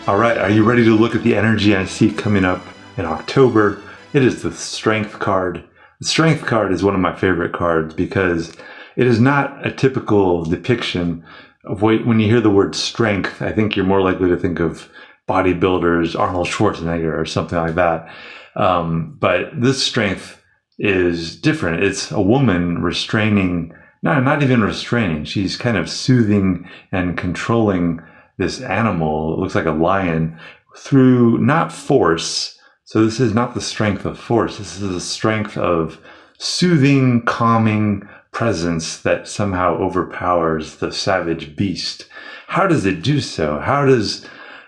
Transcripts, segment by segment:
All right, are you ready to look at the energy I see coming up in October? It is the Strength card. The Strength card is one of my favorite cards because it is not a typical depiction of when you hear the word strength. I think you're more likely to think of bodybuilders, Arnold Schwarzenegger, or something like that. But this strength is different. It's a woman restraining, not even restraining. She's kind of soothing and controlling this animal, it looks like a lion, through not force. So this is not the strength of force. This is the strength of soothing, calming presence that somehow overpowers the savage beast. How does it do so?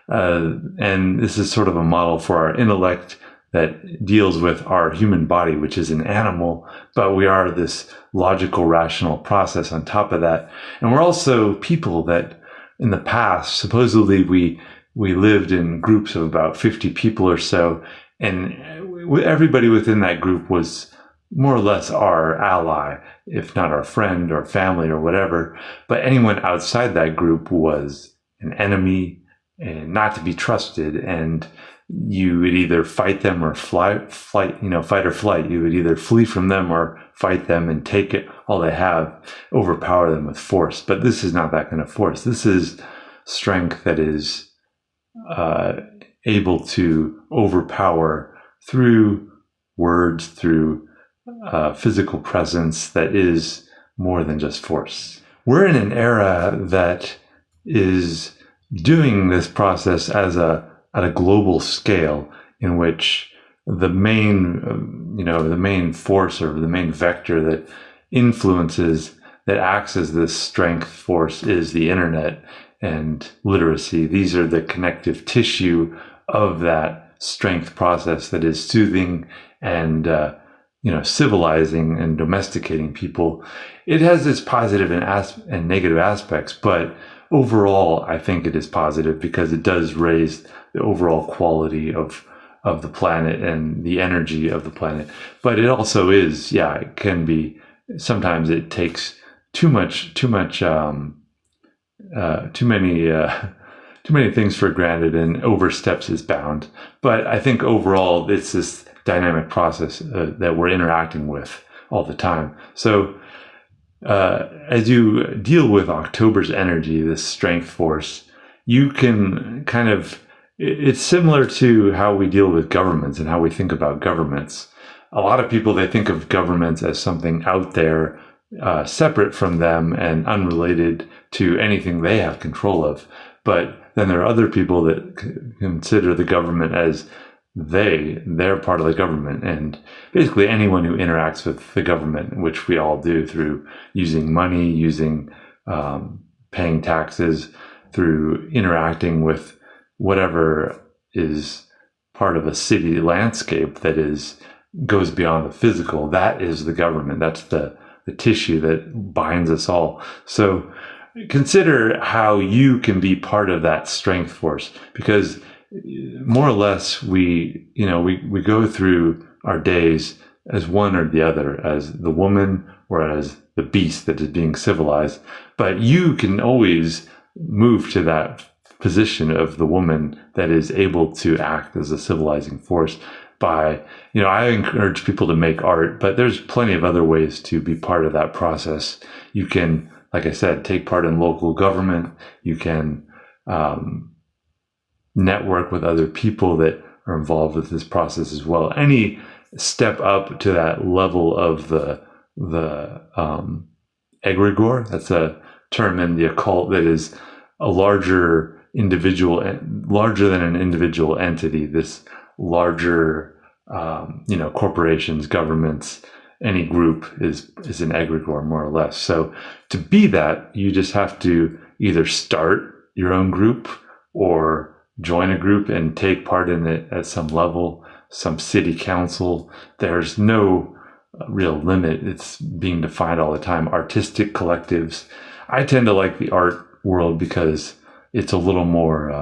And this is sort of a model for our intellect that deals with our human body, which is an animal, but we are this logical, rational process on top of that. And we're also people that in the past, supposedly we lived in groups of about 50 people or so, and everybody within that group was more or less our ally, if not our friend or family or whatever. But anyone outside that group was an enemy and not to be trusted. And you would either fight them or fight or flight. You would either flee from them or fight them and take it, all they have, overpower them with force. But this is not that kind of force. This is strength that is able to overpower through words, through physical presence that is more than just force. We're in an era that is doing this process at a global scale, in which the main force or the main vector that influences, that acts as this strength force, is the internet and literacy. These are the connective tissue of that strength process that is soothing and civilizing and domesticating people. It has its positive and negative aspects, but overall, I think it is positive because it does raise the overall quality of the planet and the energy of the planet. But it also is, it can be, sometimes it takes too many things for granted and oversteps its bound. But I think overall, it's this dynamic process that we're interacting with all the time. So as you deal with October's energy, this strength force, you can it's similar to how we deal with governments and how we think about governments. A lot of people, they think of governments as something out there, separate from them and unrelated to anything they have control of. But then there are other people that consider the government as they're part of the government, and basically anyone who interacts with the government, which we all do through using money, paying taxes, through interacting with whatever is part of a city landscape that goes beyond the physical. That is the government. That's the tissue that binds us all. So consider how you can be part of that strength force, because more or less we go through our days as one or the other, as the woman or as the beast that is being civilized. But you can always move to that position of the woman that is able to act as a civilizing force by, I encourage people to make art, but there's plenty of other ways to be part of that process. You can, like I said, take part in local government. You can network with other people that are involved with this process as well. Any step up to that level of the egregore, that's a term in the occult that is a larger than an individual entity, this larger, corporations, governments, any group is an egregore, more or less. So to be that, you just have to either start your own group or join a group and take part in it at some level, some city council. There's no real limit. It's being defined all the time. Artistic collectives. I tend to like the art world because it's a little more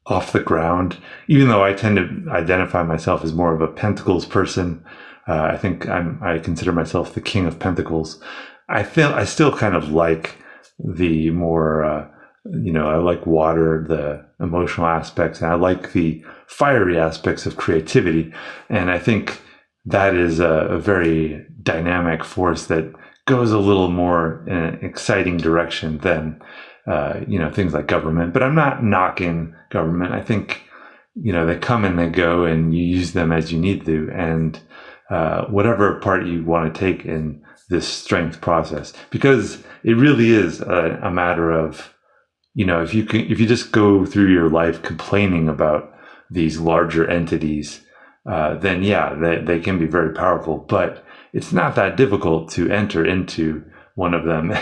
off the ground, even though I tend to identify myself as more of a Pentacles person. I think I consider myself the King of Pentacles. I still kind of like the more I like water, the emotional aspects, and I like the fiery aspects of creativity. And I think that is a very dynamic force that goes a little more in an exciting direction than, things like government. But I'm not knocking government. I think, they come and they go and you use them as you need to. And whatever part you want to take in this strength process, because it really is a matter of, if you just go through your life complaining about these larger entities, then yeah, they can be very powerful, but it's not that difficult to enter into one of them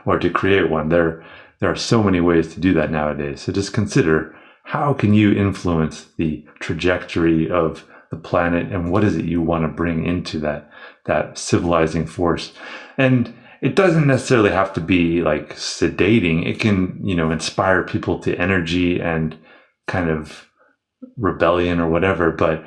or to create one. There are so many ways to do that nowadays. So just consider, how can you influence the trajectory of the planet, and what is it you want to bring into that civilizing force? And it doesn't necessarily have to be like sedating. It can, inspire people to energy and kind of rebellion or whatever. But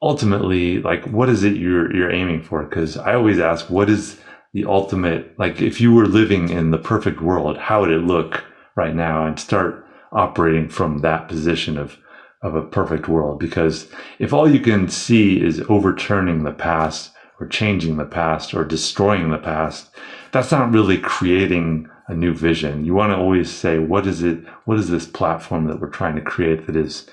ultimately, like, what is it you're aiming for? Because I always ask, what is the ultimate, like, if you were living in the perfect world, how would it look right now? And start operating from that position of a perfect world. Because if all you can see is overturning the past, or changing the past, or destroying the past, that's not really creating a new vision. You want to always say, what is this platform that we're trying to create that is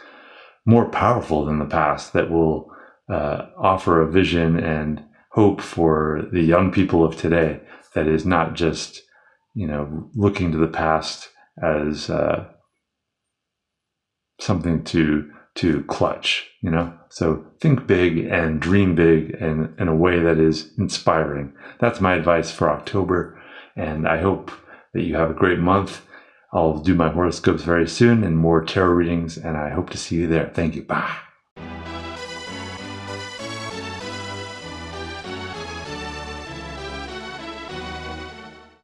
more powerful than the past, that will offer a vision and hope for the young people of today, that is not just, looking to the past as something to clutch, So think big and dream big, and in a way that is inspiring. That's my advice for October. And I hope that you have a great month. I'll do my horoscopes very soon and more tarot readings, and I hope to see you there. Thank you. Bye.